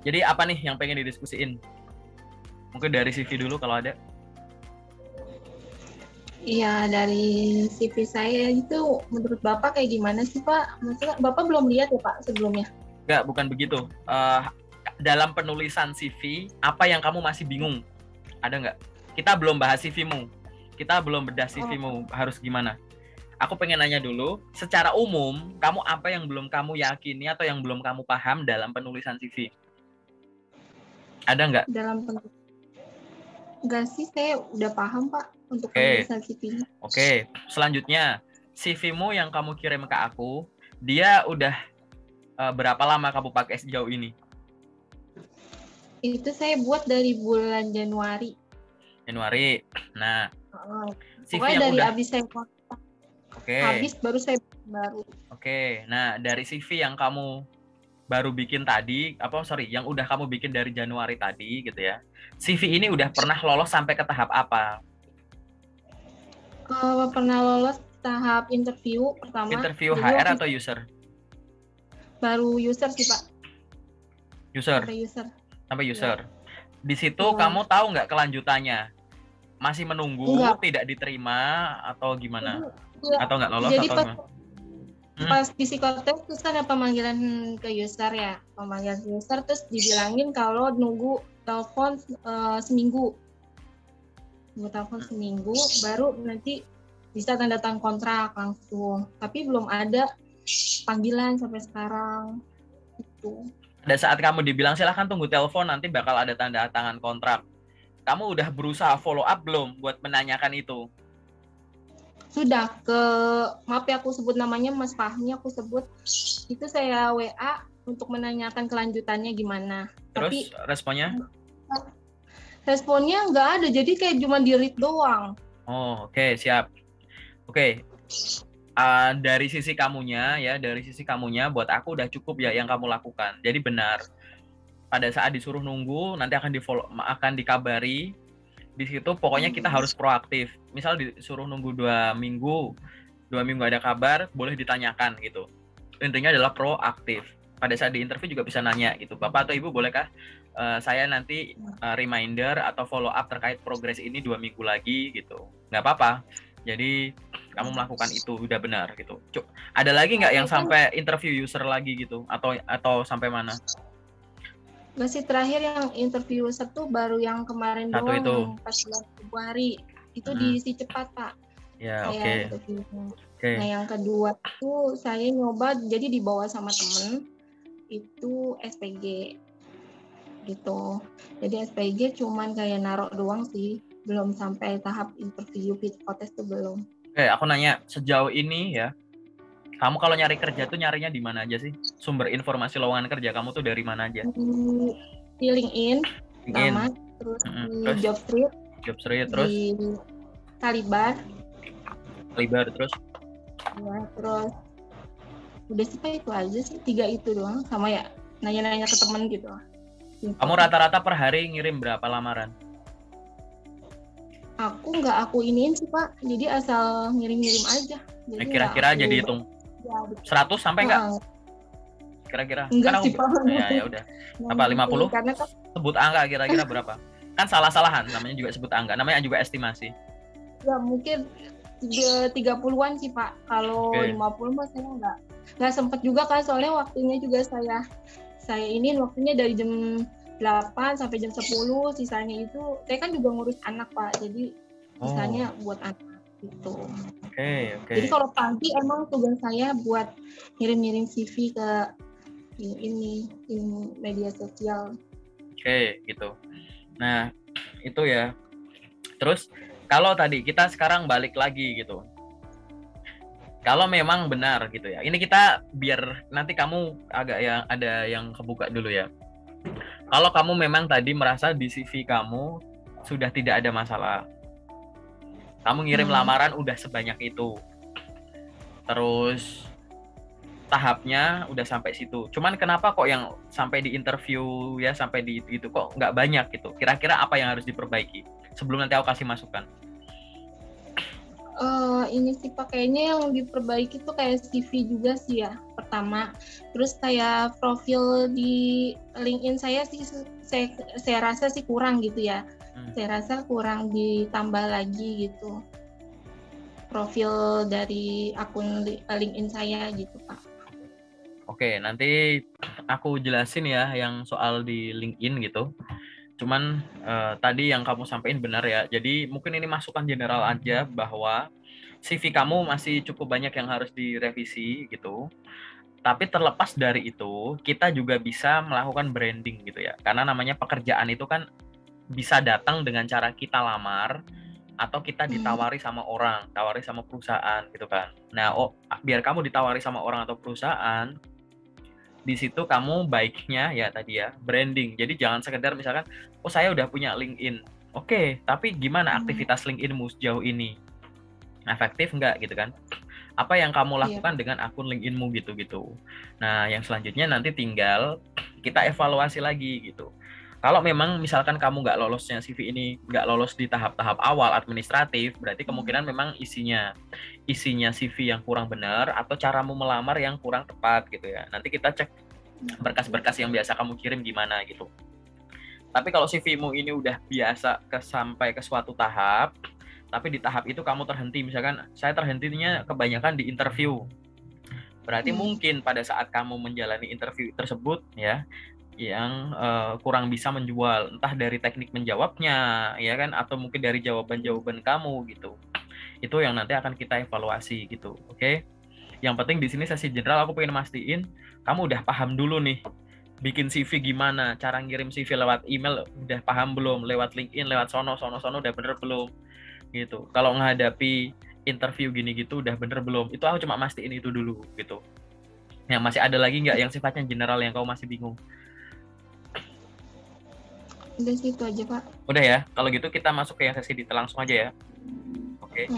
Jadi apa nih yang pengen didiskusiin? Mungkin dari CV dulu kalau ada. Iya, dari CV saya itu menurut Bapak kayak gimana sih Pak? Maksudnya Bapak belum lihat ya Pak sebelumnya? Enggak, bukan begitu. Dalam penulisan CV, apa yang kamu masih bingung? Ada nggak? Kita belum bahas CV-mu. Kita belum bedah CV-mu. Harus gimana? Aku pengen nanya dulu, secara umum, kamu apa yang belum kamu yakini atau yang belum kamu paham dalam penulisan CV? Ada nggak? Enggak sih, saya udah paham Pak untuk Oke. penulisan CV-nya. Oke, selanjutnya, CV-mu yang kamu kirim ke aku, dia udah berapa lama kamu pakai sejauh ini? Itu saya buat dari bulan Januari. Januari. Nah, CV Pokoknya yang dari udah. habis saya kontak, Oke. habis baru saya baru. Oke. Nah, dari CV yang kamu baru bikin tadi, yang udah kamu bikin dari Januari tadi gitu ya. CV ini udah pernah lolos sampai ke tahap apa? Pernah lolos tahap interview pertama. Interview Jadi HR atau user? baru user sih Pak. User. Sampai user. Ya. Di situ kamu tahu nggak kelanjutannya? Masih menunggu, tidak diterima atau gimana? Atau nggak lolos jadi atau gimana? Pas di psikotes terus kan ada pemanggilan ke user ya, pemanggilan ke user terus dibilangin kalau nunggu telepon seminggu, baru nanti bisa tanda tangan kontrak langsung. Tapi belum ada panggilan sampai sekarang. Itu. Pada saat kamu dibilang silahkan tunggu telepon nanti bakal ada tanda tangan kontrak, kamu udah berusaha follow up belum buat menanyakan itu? Sudah maaf ya aku sebut namanya Mas Fahmi, aku sebut itu saya WA untuk menanyakan kelanjutannya gimana. Terus responnya? Responnya nggak ada, jadi kayak cuma di-read doang. Oh, oke, siap. Oke. Dari sisi kamunya buat aku udah cukup ya yang kamu lakukan. Jadi benar. Pada saat disuruh nunggu, nanti akan dikabari. Di situ pokoknya kita harus proaktif. Misal disuruh nunggu 2 minggu ada kabar, boleh ditanyakan gitu. Intinya adalah proaktif. Pada saat di interview juga bisa nanya gitu, Bapak atau Ibu bolehkah saya nanti reminder atau follow up terkait progres ini 2 minggu lagi gitu. Nggak apa-apa. Jadi kamu melakukan itu udah benar gitu. Ada lagi nggak yang sampai interview user lagi gitu atau sampai mana? Masih terakhir yang interview user tuh baru yang kemarin doang itu. yang pas bulan Februari itu diisi cepat Pak. Ya, oke. Nah yang kedua tuh saya nyoba jadi dibawa sama temen itu SPG gitu. Jadi SPG cuman kayak naruh doang sih, belum sampai tahap interview psikotes tuh belum. Oke, aku nanya sejauh ini ya, kamu kalau nyari kerja tuh nyarinya di mana aja sih? Sumber informasi lowongan kerja kamu tuh dari mana aja? Di LinkedIn, pertama, terus di Jobstreet, terus di Kalibar, terus? Ya, terus udah sih Pak, itu aja sih, 3 itu doang, sama ya nanya-nanya ke temen gitu. Kamu rata-rata per hari ngirim berapa lamaran? Aku iniin sih Pak, jadi asal ngirim-ngirim aja. Jadi kira-kira aja dihitung. 100 sampai nggak? Kira-kira? Enggak sih Pak. Ya udah. Apa 50? Karena kan sebut angka kira-kira berapa? Kan salah-salahan, namanya juga sebut angka, namanya juga estimasi. Ya mungkin 30-an sih Pak. Kalau 50 mah saya nggak sempet juga kan, soalnya waktunya juga saya waktunya dari jam 8 sampai jam 10, sisanya itu saya kan juga ngurus anak Pak, jadi sisanya buat anak gitu. Oke. Jadi kalau pagi emang tugas saya buat ngirim-ngirim CV ke ini media sosial. Oke, gitu. Nah, itu ya. Terus kalau tadi kita sekarang balik lagi gitu. Kalau memang benar gitu ya. Ini kita biar nanti kamu agak ada yang kebuka dulu ya. Kalau kamu memang tadi merasa di CV kamu sudah tidak ada masalah. Kamu ngirim lamaran udah sebanyak itu. Terus tahapnya udah sampai situ. Cuman kenapa kok yang sampai di interview ya, sampai di itu kok nggak banyak gitu. Kira-kira apa yang harus diperbaiki? Sebelum nanti aku kasih masukan. Ini sih Pak, kayaknya yang diperbaiki tuh kayak CV juga sih ya. pertama. Terus kayak profil di LinkedIn saya sih saya rasa sih kurang gitu ya. Saya rasa kurang ditambah lagi gitu. Profil dari akun LinkedIn saya gitu, Pak. Oke, nanti aku jelasin ya yang soal di LinkedIn gitu. Cuman tadi yang kamu sampaikan benar ya. Jadi mungkin ini masukan general aja bahwa CV kamu masih cukup banyak yang harus direvisi gitu. Tapi terlepas dari itu, kita juga bisa melakukan branding gitu ya. Karena namanya pekerjaan itu kan bisa datang dengan cara kita lamar atau kita ditawari sama orang, tawari sama perusahaan gitu kan. Nah, biar kamu ditawari sama orang atau perusahaan, di situ kamu baiknya ya tadi ya branding. Jadi jangan sekedar misalkan, oh saya udah punya LinkedIn. Oke, tapi gimana aktivitas LinkedIn-mu sejauh ini? Efektif nggak gitu kan? Apa yang kamu lakukan dengan akun LinkedIn-mu gitu-gitu. Nah, yang selanjutnya nanti tinggal kita evaluasi lagi gitu. Kalau memang misalkan kamu nggak lolosnya CV ini nggak lolos di tahap-tahap awal administratif, berarti kemungkinan memang isinya CV yang kurang benar atau caramu melamar yang kurang tepat gitu ya. Nanti kita cek berkas-berkas yang biasa kamu kirim gimana gitu. Tapi kalau CV-mu ini udah biasa sampai ke suatu tahap, tapi di tahap itu kamu terhenti, misalkan saya terhentinya kebanyakan di interview, berarti mungkin pada saat kamu menjalani interview tersebut ya yang kurang bisa menjual, entah dari teknik menjawabnya ya kan, atau mungkin dari jawaban-jawaban kamu gitu. Itu yang nanti akan kita evaluasi gitu. Oke. Yang penting di sini sesi general aku pengen mastiin kamu udah paham dulu nih bikin CV gimana, cara ngirim CV lewat email udah paham belum, lewat LinkedIn, lewat sono udah bener belum gitu. Kalau menghadapi interview gini gitu udah bener belum, itu aku cuma mastiin itu dulu gitu. Yang masih ada lagi nggak yang sifatnya general yang kau masih bingung? Udah sih itu aja, Pak. Udah ya, kalau gitu kita masuk ke yang sesi detail langsung aja ya. Oke.